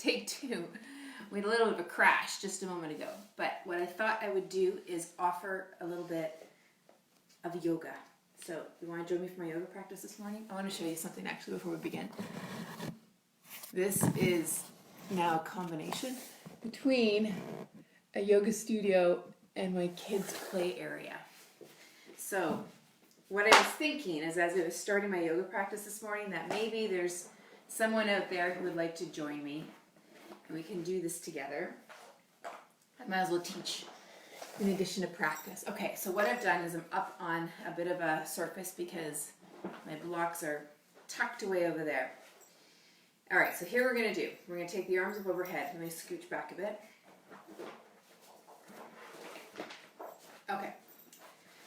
take two. We had a little bit of a crash just a moment ago. But what I thought I would do is offer a little bit of yoga. So you want to join me for my yoga practice this morning? I want to show you something actually before we begin. This is now a combination between a yoga studio and my kids' play area. So what I was thinking is, as I was starting my yoga practice this morning, that maybe there's someone out there who would like to join me and we can do this together. I might as well teach in addition to practice. Okay, so what I've done is I'm up on a bit of a surface because my blocks are tucked away over there. All right, so here we're going to do. We're going to take the arms up overhead. Let me scooch back a bit. Okay,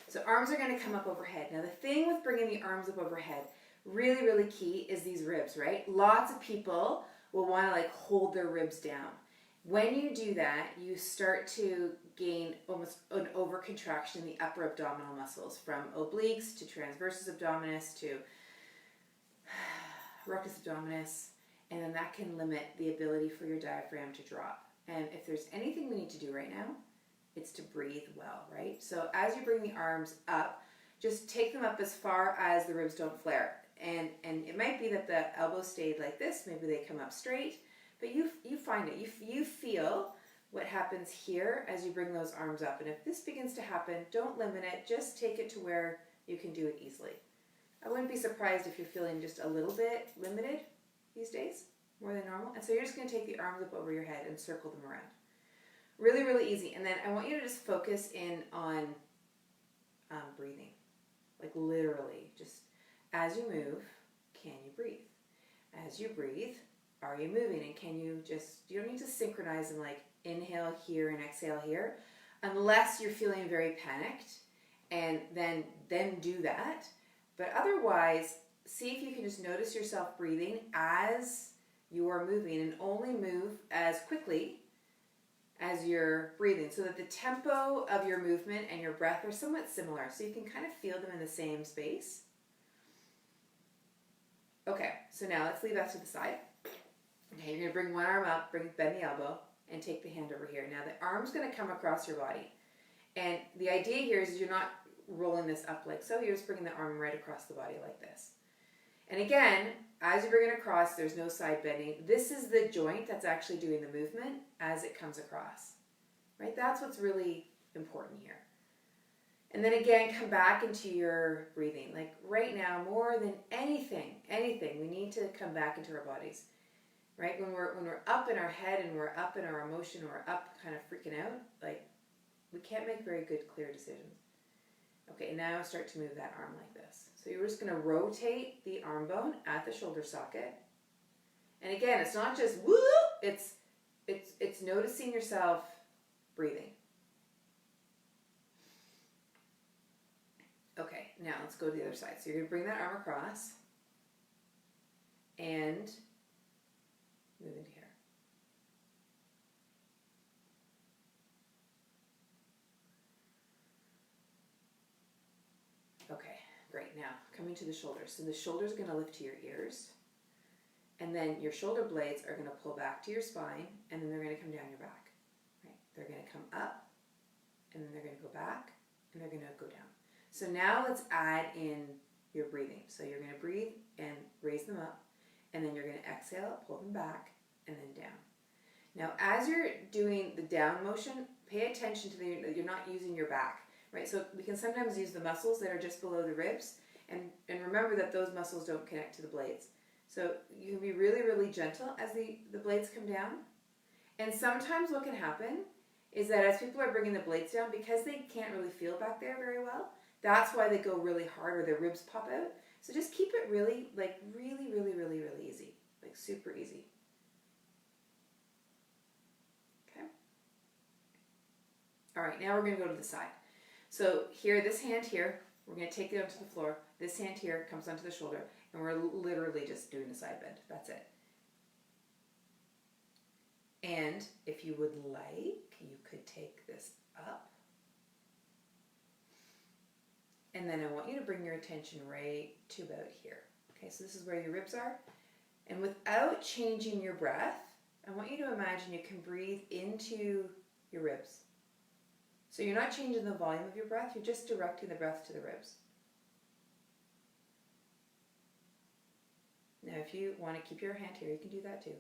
so arms are going to come up overhead. Now the thing with bringing the arms up overhead, really, really key is these ribs, right? Lots of people will want to like hold their ribs down. When you do that, you start to gain almost an over-contraction in the upper abdominal muscles, from obliques to transversus abdominis to rectus abdominis, and then that can limit the ability for your diaphragm to drop. And if there's anything we need to do right now, it's to breathe well, right? So as you bring the arms up, just take them up as far as the ribs don't flare. And it might be that the elbows stayed like this, maybe they come up straight, but you find it. You feel what happens here as you bring those arms up. And if this begins to happen, don't limit it, just take it to where you can do it easily. I wouldn't be surprised if you're feeling just a little bit limited these days, more than normal. And so you're just going to take the arms up over your head and circle them around. Really, really easy. And then I want you to just focus in on breathing. Like literally, just as you move, can you breathe? As you breathe, are you moving? And can you you don't need to synchronize and like inhale here and exhale here, unless you're feeling very panicked, and then do that. But otherwise, see if you can just notice yourself breathing as you are moving, and only move as quickly as you're breathing, so that the tempo of your movement and your breath are somewhat similar, so you can kind of feel them in the same space. Okay, so now let's leave that to the side. Okay, you're going to bring one arm up, bend the elbow, and take the hand over here. Now the arm's going to come across your body. And the idea here is you're not rolling this up like so, you're just bringing the arm right across the body like this. And again, as you bring it across, there's no side bending. This is the joint that's actually doing the movement as it comes across. Right? That's what's really important here. And then again, come back into your breathing. Like right now, more than anything, we need to come back into our bodies. Right? When we're up in our head and we're up in our emotion, we're up kind of freaking out, like we can't make very good, clear decisions. Okay, now start to move that arm like this. So you're just going to rotate the arm bone at the shoulder socket. And again, it's not just woo, it's noticing yourself breathing. Okay, now let's go to the other side. So you're going to bring that arm across and move into here. Okay, great. Now, coming to the shoulders. So the shoulders are going to lift to your ears. And then your shoulder blades are going to pull back to your spine, and then they're going to come down your back. Right? They're going to come up, and then they're going to go back, and they're going to go down. So now let's add in your breathing. So you're going to breathe and raise them up, and then you're going to exhale, pull them back, and then down. Now, as you're doing the down motion, pay attention to you're not using your back. Right, so we can sometimes use the muscles that are just below the ribs, and remember that those muscles don't connect to the blades. So you can be really, really gentle as the blades come down. And sometimes what can happen is that as people are bringing the blades down, because they can't really feel back there very well, that's why they go really hard or their ribs pop out. So just keep it really, really, really, really, really easy, like super easy. Okay. All right, now we're going to go to the side. So here, this hand here, we're going to take it onto the floor. This hand here comes onto the shoulder, and we're literally just doing a side bend. That's it. And if you would like, you could take this up. And then I want you to bring your attention right to about here. Okay, so this is where your ribs are. And without changing your breath, I want you to imagine you can breathe into your ribs. So you're not changing the volume of your breath, you're just directing the breath to the ribs. Now if you want to keep your hand here, you can do that too.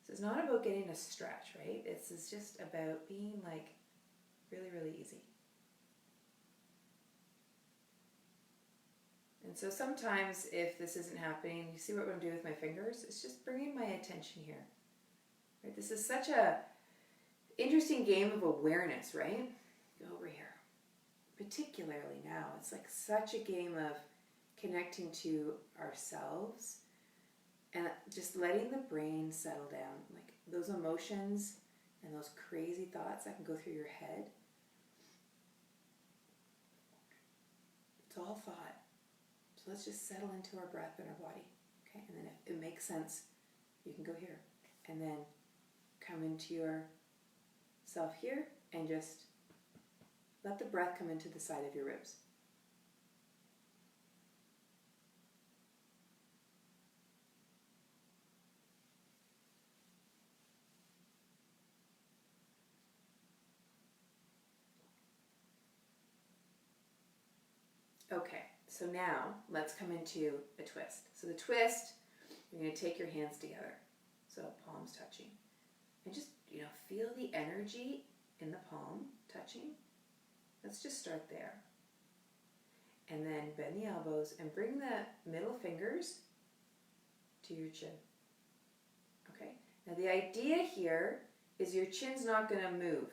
So it's not about getting a stretch, right? It's just about being like really, really easy. And so sometimes if this isn't happening, you see what I'm doing with my fingers? It's just bringing my attention here. Right? This is such a interesting game of awareness, right? Go over here. Particularly now, it's like such a game of connecting to ourselves and just letting the brain settle down. Like those emotions and those crazy thoughts that can go through your head. It's all thought. So let's just settle into our breath and our body. Okay, and then if it makes sense, you can go here. And then come into yourself here and just let the breath come into the side of your ribs. Okay, so now let's come into a twist. So the twist, you're going to take your hands together. So palms touching. And just, feel the energy in the palm touching. Let's just start there. And then bend the elbows and bring the middle fingers to your chin. Okay? Now the idea here is your chin's not going to move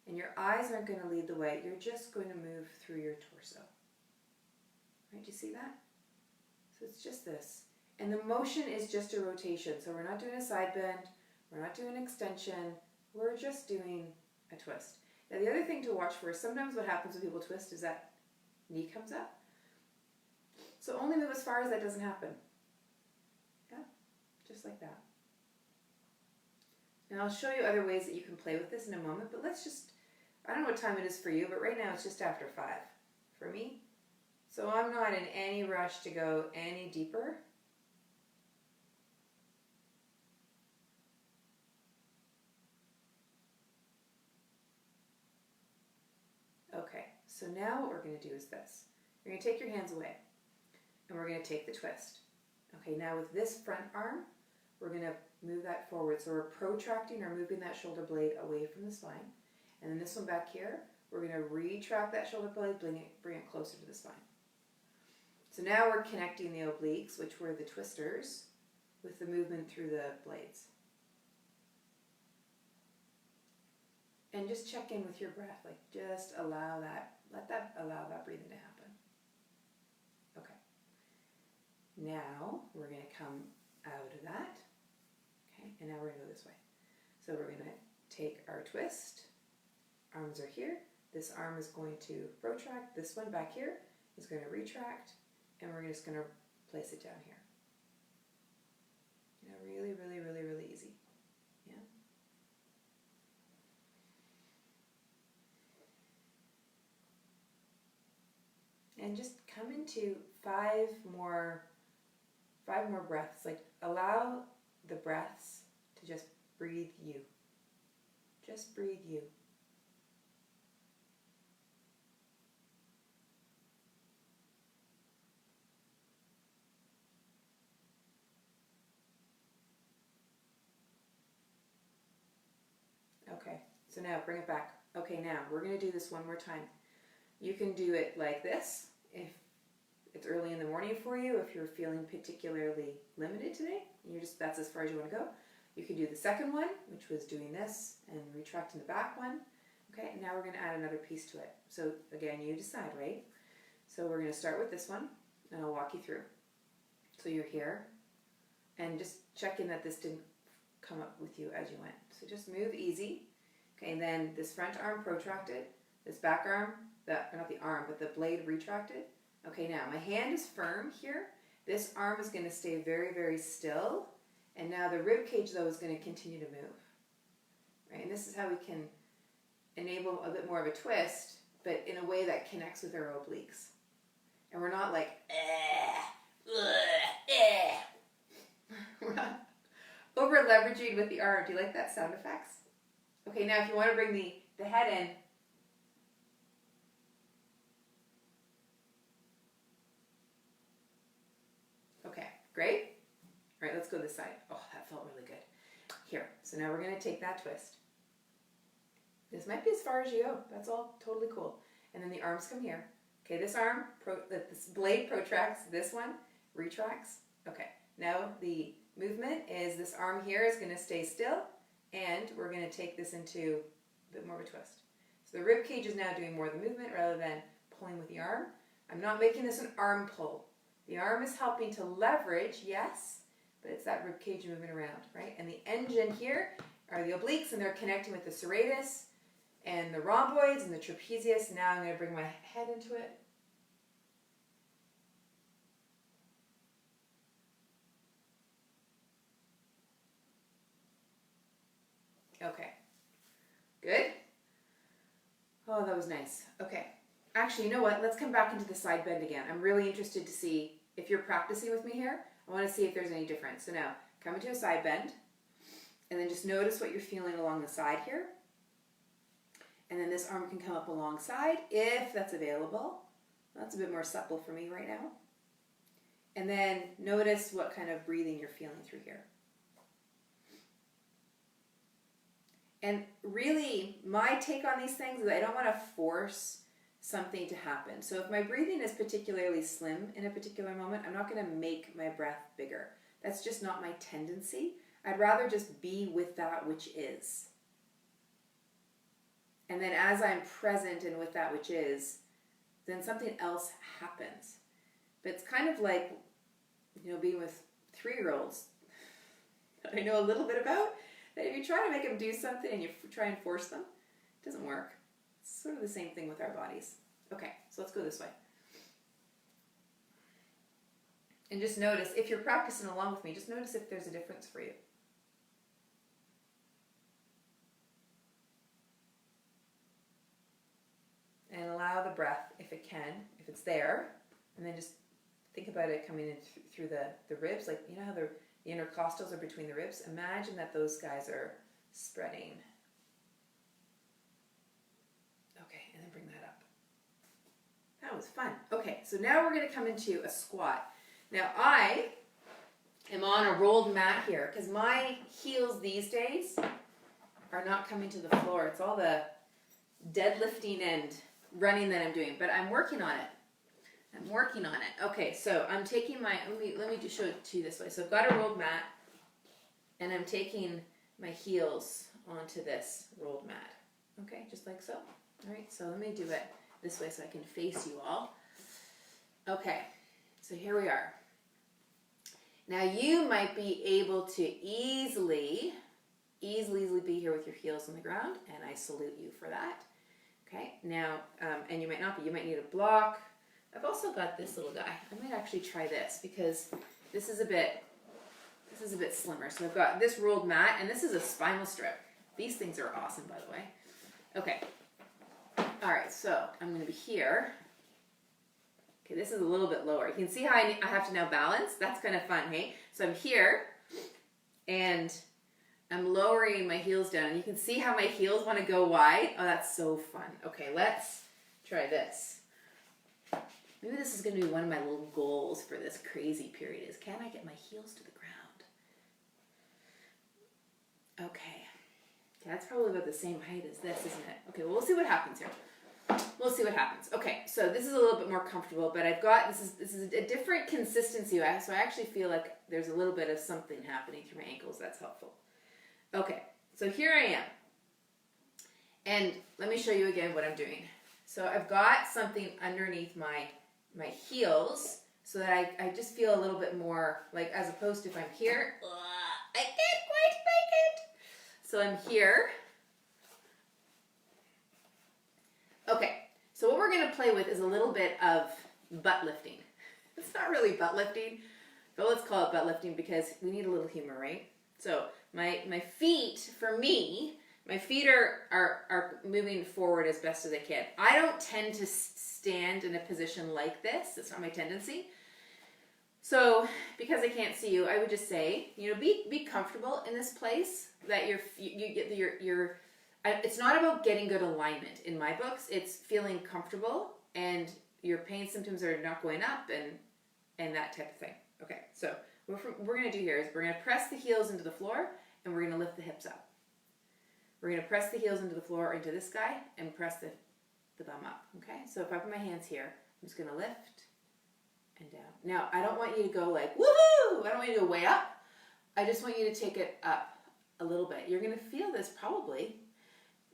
and your eyes aren't going to lead the way. You're just going to move through your torso. Right? Do you see that? So it's just this. And the motion is just a rotation. So we're not doing a side bend. We're not doing an extension. We're just doing a twist. Now the other thing to watch for is sometimes what happens when people twist is that knee comes up. So only move as far as that doesn't happen. Yeah? Just like that. And I'll show you other ways that you can play with this in a moment, but I don't know what time it is for you, but right now it's just after 5 for me. So I'm not in any rush to go any deeper. Okay, so now what we're going to do is this. You're going to take your hands away, and we're going to take the twist. Okay, now with this front arm, we're going to move that forward. So we're protracting or moving that shoulder blade away from the spine. And then this one back here, we're going to retract that shoulder blade, bring it closer to the spine. So now we're connecting the obliques, which were the twisters, with the movement through the blades. And just check in with your breath, like just allow that breathing to happen. Okay. Now we're going to come out of that. Okay, and now we're going to go this way. So we're going to take our twist. Arms are here. This arm is going to protract. This one back here is going to retract. And we're just going to place it down here. Really, really, really, really easy. Yeah. And just come into 5 more breaths. Like allow the breaths to just breathe you. Just breathe you. Okay, so now bring it back. Okay, now we're going to do this one more time. You can do it like this if it's early in the morning for you, if you're feeling particularly limited today, that's as far as you want to go. You can do the second one, which was doing this and retracting the back one. Okay, and now we're going to add another piece to it. So again, you decide, right? So we're going to start with this one, and I'll walk you through. So you're here, and just check in that this didn't come up with you as you went. So just move easy. Okay, and then this front arm protracted, this back arm, not the arm, but the blade retracted. Okay, now my hand is firm here. This arm is going to stay very, very still. And now the rib cage, though, is going to continue to move. Right, and this is how we can enable a bit more of a twist, but in a way that connects with our obliques. And we're not like, over leveraging with the arm. Do you like that sound effects? Okay, now if you want to bring the head in, okay, great. All right, let's go this side. Oh, that felt really good. Here, so now we're going to take that twist. This might be as far as you go. That's all totally cool. And then the arms come here. Okay, this arm, this blade protracts. This one retracts. Okay, now the movement is this arm here is going to stay still, and we're going to take this into a bit more of a twist. So the rib cage is now doing more of the movement rather than pulling with the arm. I'm not making this an arm pull. The arm is helping to leverage, yes, but it's that rib cage moving around, right? And the engine here are the obliques, and they're connecting with the serratus and the rhomboids and the trapezius. Now I'm going to bring my head into it. Okay, good. Oh, that was nice. Okay, actually, you know what? Let's come back into the side bend again. I'm really interested to see if you're practicing with me here. I want to see if there's any difference. So now, come into a side bend, and then just notice what you're feeling along the side here. And then this arm can come up alongside if that's available. That's a bit more supple for me right now. And then notice what kind of breathing you're feeling through here. And really, my take on these things is I don't want to force something to happen. So if my breathing is particularly slim in a particular moment, I'm not going to make my breath bigger. That's just not my tendency. I'd rather just be with that which is. And then as I'm present and with that which is, then something else happens. But it's kind of like, you know, being with 3-year-olds that I know a little bit about, that if you try to make them do something and you try and force them, it doesn't work. It's sort of the same thing with our bodies. Okay, so let's go this way. And just notice, if you're practicing along with me, just notice if there's a difference for you. And allow the breath, if it can, if it's there, and then just think about it coming in through the ribs. Like, you know how the intercostals are between the ribs? Imagine that those guys are spreading. Okay, and then bring that up. That was fun. Okay, so now we're going to come into a squat. Now I am on a rolled mat here because my heels these days are not coming to the floor. It's all the deadlifting and running that I'm doing, but I'm working on it. I'm working on it. Okay, so I'm taking my, let me just show it to you this way. So I've got a rolled mat, and I'm taking my heels onto this rolled mat. Okay, just like so. All right, so let me do it this way so I can face you all. Okay, so here we are. Now you might be able to easily be here with your heels on the ground, and I salute you for that. Okay, now, and you might not be, you might need a block. I've also got this little guy. I might actually try this because this is a bit slimmer. So I've got this rolled mat, and this is a spinal strip. These things are awesome, by the way. Okay. All right, so I'm going to be here. Okay, this is a little bit lower. You can see how I have to now balance. That's kind of fun, hey? So I'm here, and I'm lowering my heels down. And you can see how my heels want to go wide. Oh, that's so fun. Okay, let's try this. Maybe this is going to be one of my little goals for this crazy period is, can I get my heels to the ground? Okay. That's probably about the same height as this, isn't it? Okay, well, we'll see what happens here. We'll see what happens. Okay, so this is a little bit more comfortable, but I've got, this is a different consistency, so I actually feel like there's a little bit of something happening through my ankles. That's helpful. Okay, so here I am. And let me show you again what I'm doing. So I've got something underneath my heels so that I just feel a little bit more, like, as opposed to if I'm here, I can't quite make it. So I'm here. Okay, so what we're going to play with is a little bit of butt lifting. It's not really butt lifting, but let's call it butt lifting because we need a little humor, right? So my feet, for me, my feet are moving forward as best as I can. I don't tend to stand in a position like this. That's not my tendency. So because I can't see you, I would just say, be comfortable in this place that it's not about getting good alignment in my books. It's feeling comfortable and your pain symptoms are not going up and that type of thing. Okay, so what we're going to do here is we're going to press the heels into the floor and we're going to lift the hips up. We're going to press the heels into the floor or into this guy and press the bum up. Okay, so if I put my hands here, I'm just going to lift and down. Now, I don't want you to go like, woohoo! I don't want you to go way up. I just want you to take it up a little bit. You're going to feel this probably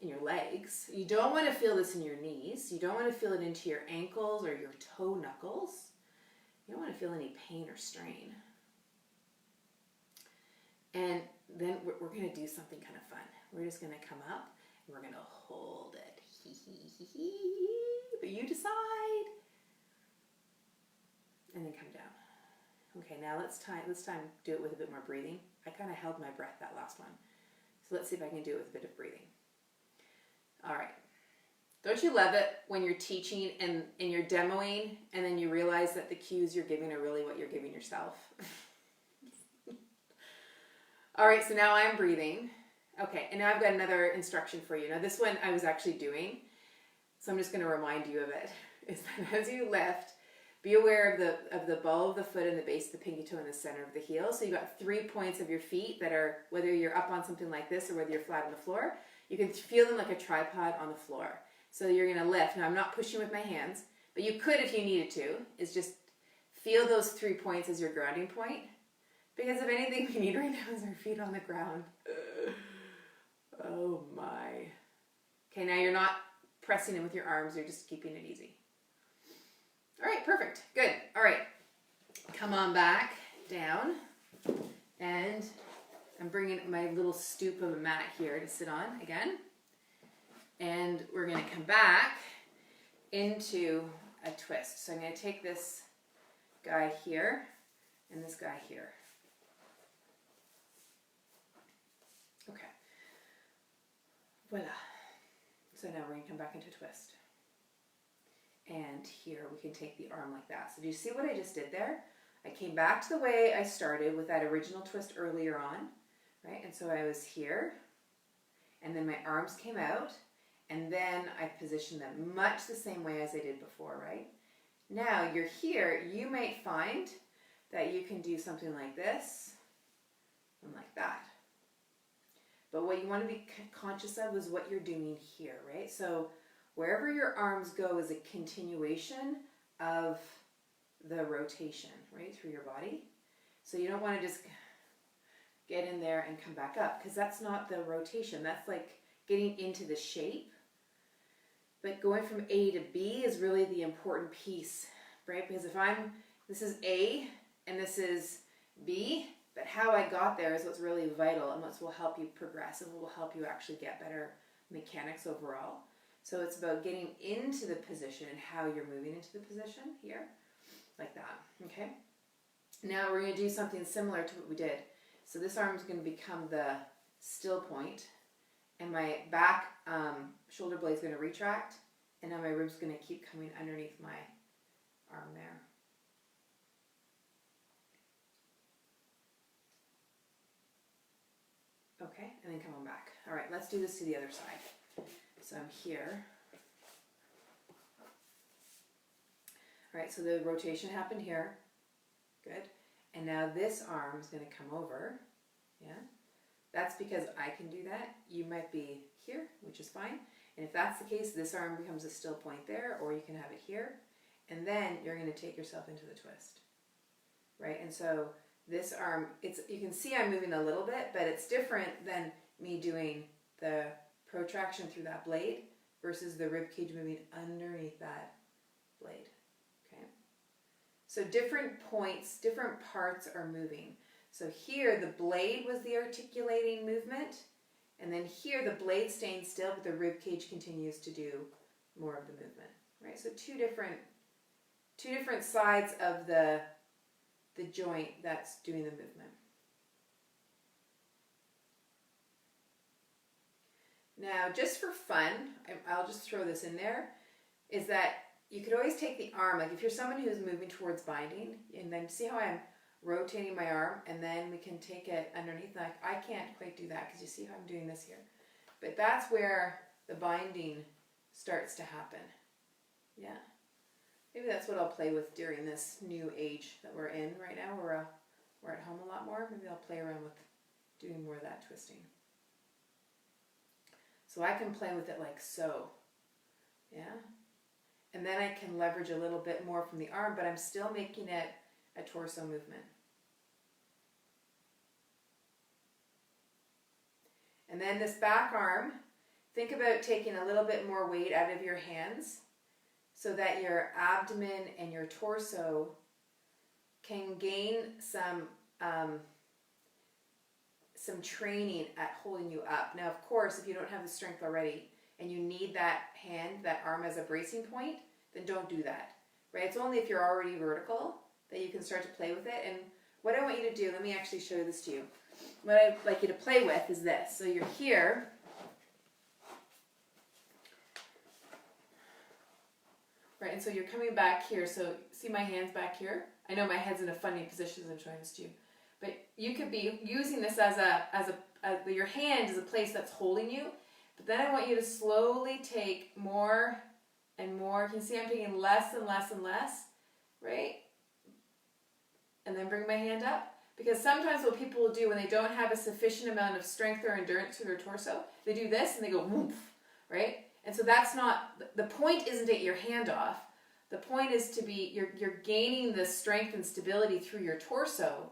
in your legs. You don't want to feel this in your knees. You don't want to feel it into your ankles or your toe knuckles. You don't want to feel any pain or strain. And then we're going to do something kind of fun. We're just going to come up and we're going to hold it. But you decide. And then come down. Okay, now let's do it with a bit more breathing. I kind of held my breath that last one. So let's see if I can do it with a bit of breathing. All right. Don't you love it when you're teaching and you're demoing and then you realize that the cues you're giving are really what you're giving yourself? All right, so now I'm breathing. Okay, and now I've got another instruction for you. Now this one I was actually doing, so I'm just going to remind you of it. Is that as you lift, be aware of the ball of the foot and the base of the pinky toe in the center of the heel. So you've got 3 points of your feet that are, whether you're up on something like this or whether you're flat on the floor, you can feel them like a tripod on the floor. So you're going to lift. Now I'm not pushing with my hands, but you could if you needed to, is just feel those 3 points as your grounding point. Because if anything we need right now is our feet on the ground. Oh my. Okay, now you're not pressing in with your arms, you're just keeping it easy. All right, perfect. Good. All right. Come on back down. And I'm bringing my little stoop of a mat here to sit on again. And we're going to come back into a twist. So I'm going to take this guy here and this guy here. Okay. Voila. So now we're going to come back into twist. And here we can take the arm like that. So do you see what I just did there? I came back to the way I started with that original twist earlier on, right? And so I was here, and then my arms came out, and then I positioned them much the same way as I did before, right? Now you're here, you might find that you can do something like this and like that. But what you want to be conscious of is what you're doing here, right? So wherever your arms go is a continuation of the rotation, right, through your body. So you don't want to just get in there and come back up, because that's not the rotation. That's like getting into the shape. But going from A to B is really the important piece, right? Because if this is A and this is B, but how I got there is what's really vital and what will help you progress and what will help you actually get better mechanics overall. So it's about getting into the position and how you're moving into the position here, like that, okay? Now we're going to do something similar to what we did. So this arm is going to become the still point, and my back shoulder blade is going to retract, and now my ribs going to keep coming underneath my arm there. Okay, and then come on back. All right, let's do this to the other side. So I'm here. All right, so the rotation happened here. Good. And now this arm is going to come over. Yeah. That's because I can do that. You might be here, which is fine. And if that's the case, this arm becomes a still point there, or you can have it here. And then you're going to take yourself into the twist. Right? And so this arm, you can see I'm moving a little bit, but it's different than me doing the protraction through that blade versus the rib cage moving underneath that blade. Okay? So different points, different parts are moving. So here the blade was the articulating movement, and then here the blade staying still, but the rib cage continues to do more of the movement. Right? So two different sides of the joint that's doing the movement. Now, just for fun, I'll just throw this in there, is that you could always take the arm, like if you're someone who's moving towards binding, and then see how I'm rotating my arm, and then we can take it underneath. Like I can't quite do that because you see how I'm doing this here. But that's where the binding starts to happen. Yeah. Maybe that's what I'll play with during this new age that we're in right now. We're at home a lot more. Maybe I'll play around with doing more of that twisting. So I can play with it like so. Yeah. And then I can leverage a little bit more from the arm, but I'm still making it a torso movement. And then this back arm, think about taking a little bit more weight out of your hands so that your abdomen and your torso can gain some training at holding you up. Now, of course, if you don't have the strength already and you need that hand, that arm as a bracing point, then don't do that, right? It's only if you're already vertical that you can start to play with it. And what I want you to do, let me actually show this to you. What I'd like you to play with is this. So you're here. Right, and so you're coming back here. So see my hands back here? I know my head's in a funny position as I'm showing this to you. But you could be using this as your hand is a place that's holding you. But then I want you to slowly take more and more. You can see I'm taking less and less and less, right? And then bring my hand up. Because sometimes what people will do when they don't have a sufficient amount of strength or endurance through their torso, they do this and they go woof, right? And so that's not, the point isn't to get your hand off. The point is to be, you're gaining the strength and stability through your torso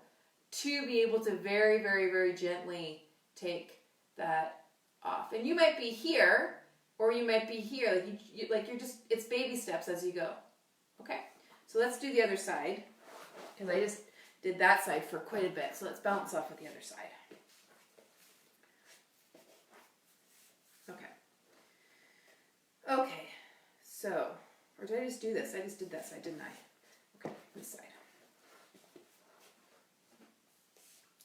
to be able to very, very, very gently take that off. And you might be here, or you might be here. You're just, it's baby steps as you go. Okay? So let's do the other side. Because I just did that side for quite a bit. So let's bounce off with the other side. Okay. Okay. So, or did I just do this? I just did that side, didn't I? Okay, this side.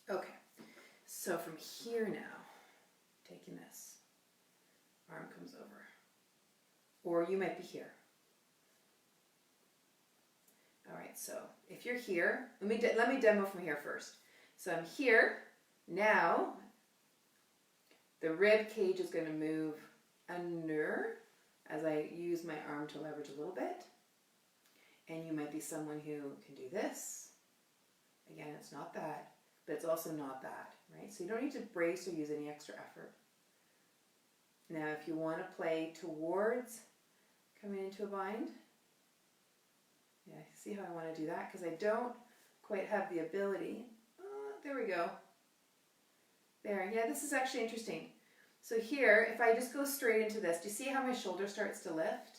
Okay. So from here now, taking this, arm comes over. Or you might be here. All right, so if you're here, let me demo from here first. So I'm here. Now, the rib cage is going to move under as I use my arm to leverage a little bit. And you might be someone who can do this. Again, it's not that, but it's also not that, right? So you don't need to brace or use any extra effort. Now, if you want to play towards coming into a bind, yeah, see how I want to do that? Because I don't quite have the ability. There we go. There, yeah, this is actually interesting. So here, if I just go straight into this, do you see how my shoulder starts to lift?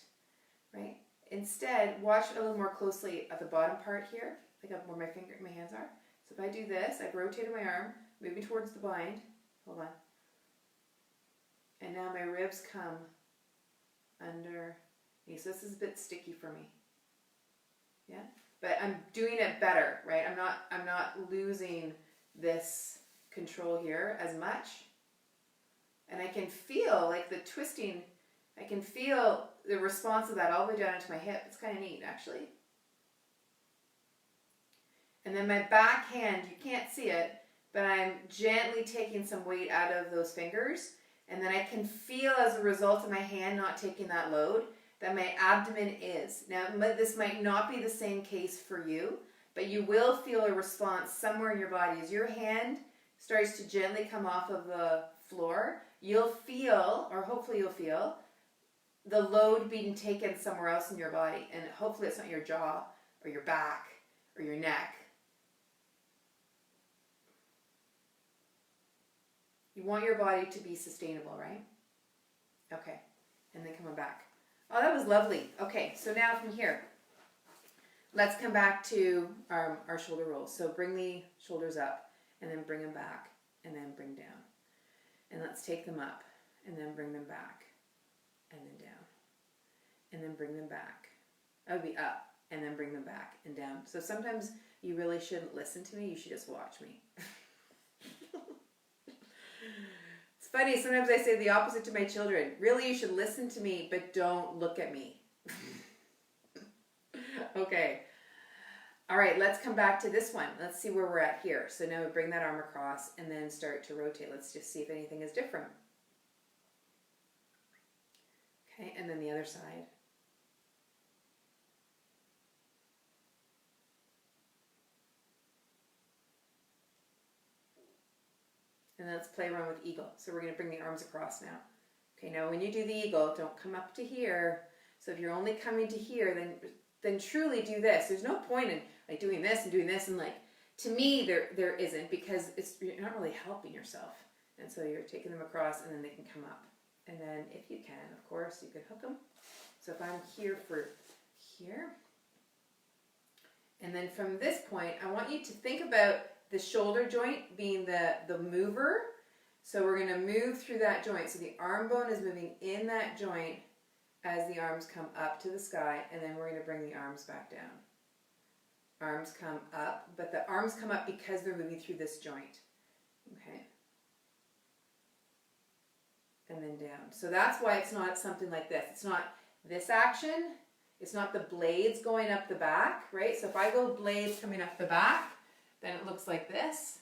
Right? Instead, watch a little more closely at the bottom part here, like where my hands are. So if I do this, I've rotated my arm, moving towards the bind. Hold on. And now my ribs come under me. So this is a bit sticky for me. Yeah, but I'm doing it better, right? I'm not losing this control here as much. And I can feel like the twisting, I can feel the response of that all the way down into my hip. It's kind of neat, actually. And then my back hand, you can't see it, but I'm gently taking some weight out of those fingers. And then I can feel as a result of my hand not taking that load, that my abdomen is. Now, this might not be the same case for you, but you will feel a response somewhere in your body. As your hand starts to gently come off of the floor, you'll feel, or hopefully you'll feel, the load being taken somewhere else in your body. And hopefully it's not your jaw, or your back, or your neck. You want your body to be sustainable, right? Okay, and then coming back. Oh, that was lovely. Okay, so now from here, let's come back to our shoulder rolls. So bring the shoulders up, and then bring them back, and then bring down. And let's take them up, and then bring them back, and then down. And then bring them back. That would be up, and then bring them back and down. So sometimes you really shouldn't listen to me, you should just watch me. It's funny, sometimes I say the opposite to my children. Really, you should listen to me, but don't look at me. Okay. All right, let's come back to this one. Let's see where we're at here. So now we bring that arm across and then start to rotate. Let's just see if anything is different. Okay, and then the other side. And then let's play around with eagle. So we're going to bring the arms across now. Okay, now when you do the eagle, don't come up to here. So if you're only coming to here, then truly do this. There's no point in like doing this and doing this, and like to me there isn't, because you're not really helping yourself. And so you're taking them across and then they can come up. And then if you can, of course, you can hook them. So if I'm here for here, and then from this point, I want you to think about the shoulder joint being the mover. So we're going to move through that joint. So the arm bone is moving in that joint as the arms come up to the sky, and then we're going to bring the arms back down. Arms come up, but the arms come up because they're moving through this joint. Okay. And then down. So that's why it's not something like this. It's not this action. It's not the blades going up the back, right? So if I go blades coming up the back, then it looks like this,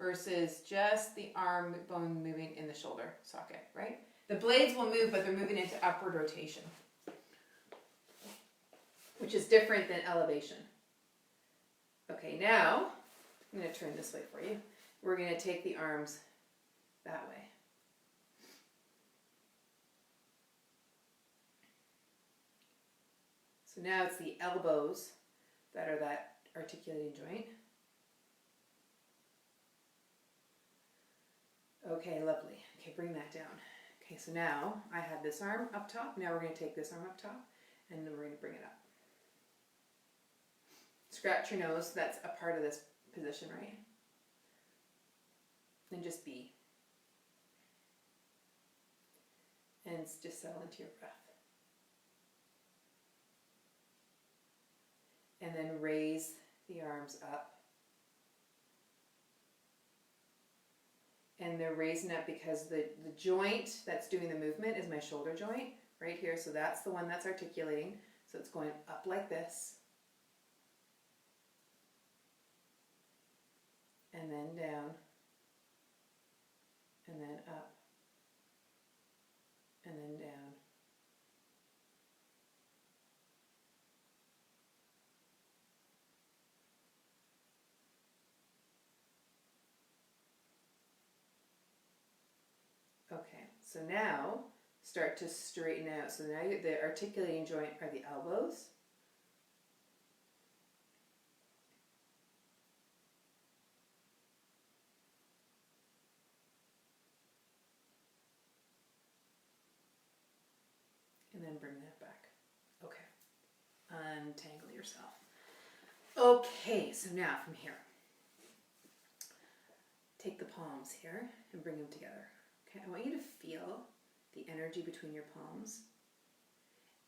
versus just the arm bone moving in the shoulder socket, right? The blades will move, but they're moving into upward rotation, which is different than elevation. Okay, now, I'm going to turn this way for you. We're going to take the arms that way. So now it's the elbows that are that articulating joint. Okay, lovely. Okay, bring that down. Okay, so now I have this arm up top. Now we're going to take this arm up top, and then we're going to bring it up. Scratch your nose. That's a part of this position, right? And just be. And just settle into your breath. And then raise the arms up. And they're raising up because the joint that's doing the movement is my shoulder joint right here. So that's the one that's articulating. So it's going up like this. And then down. And then up. And then down. Okay, so now start to straighten out. So now the articulating joint are the elbows. And then bring that back. Okay, untangle yourself. Okay, so now from here, take the palms here and bring them together. Okay, I want you to feel the energy between your palms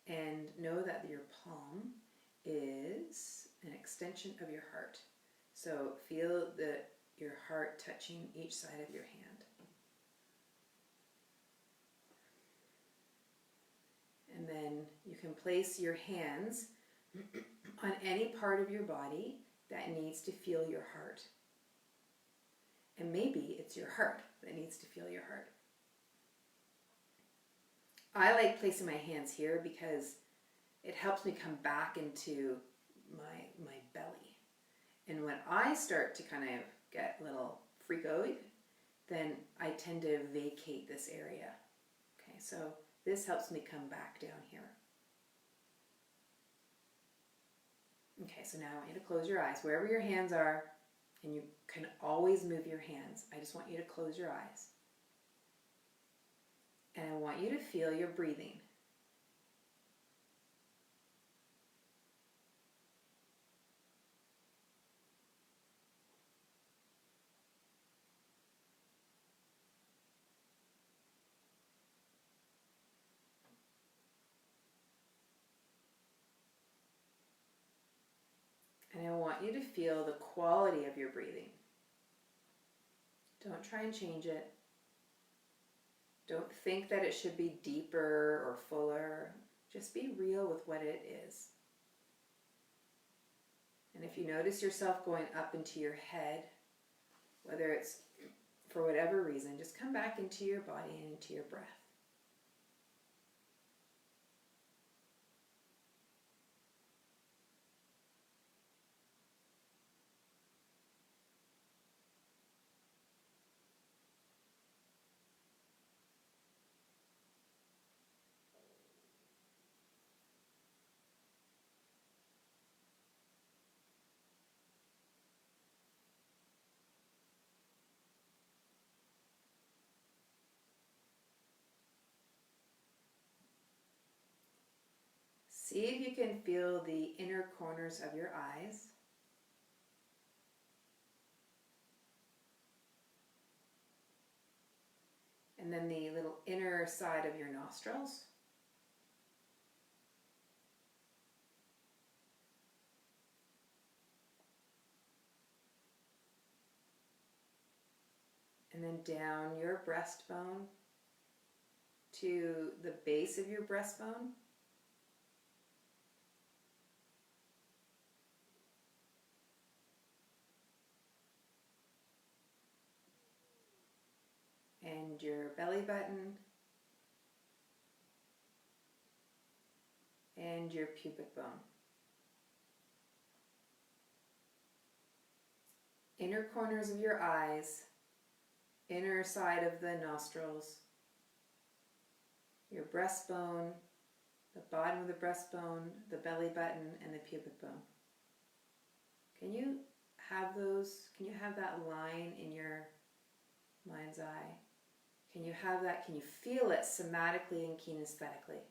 and know that your palm is an extension of your heart. So feel your heart touching each side of your hand. And then you can place your hands on any part of your body that needs to feel your heart. And maybe it's your heart that needs to feel your heart. I like placing my hands here because it helps me come back into my belly. And when I start to kind of get a little freakoid, then I tend to vacate this area. Okay, so this helps me come back down here. Okay, so now I want you to close your eyes. Wherever your hands are, and you can always move your hands, I just want you to close your eyes. And I want you to feel your breathing. And I want you to feel the quality of your breathing. Don't try and change it. Don't think that it should be deeper or fuller. Just be real with what it is. And if you notice yourself going up into your head, whether it's for whatever reason, just come back into your body and into your breath. See if you can feel the inner corners of your eyes. And then the little inner side of your nostrils. And then down your breastbone to the base of your breastbone. And your belly button. And your pubic bone. Inner corners of your eyes, inner side of the nostrils, your breastbone, the bottom of the breastbone, the belly button, and the pubic bone. Can you have those? Can you have that line in your mind's eye? Can you have that? Can you feel it somatically and kinesthetically?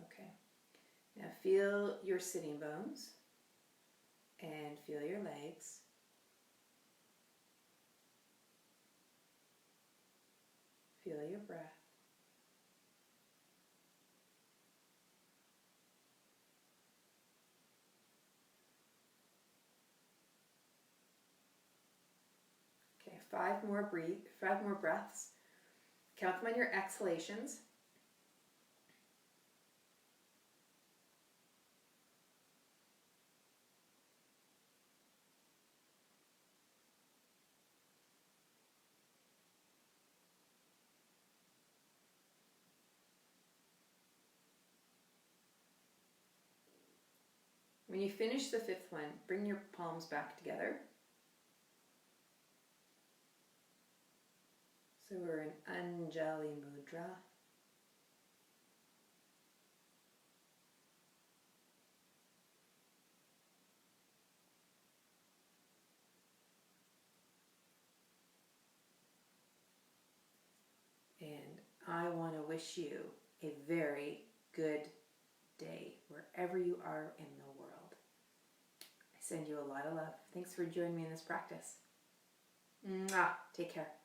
Okay. Now feel your sitting bones and feel your legs. Feel your breath. Okay, 5 more breaths. Count them on your exhalations. When you finish the 5th one, bring your palms back together. So we're in Anjali Mudra. And I want to wish you a very good day wherever you are in the world. I send you a lot of love. Thanks for joining me in this practice. Mwah. Take care.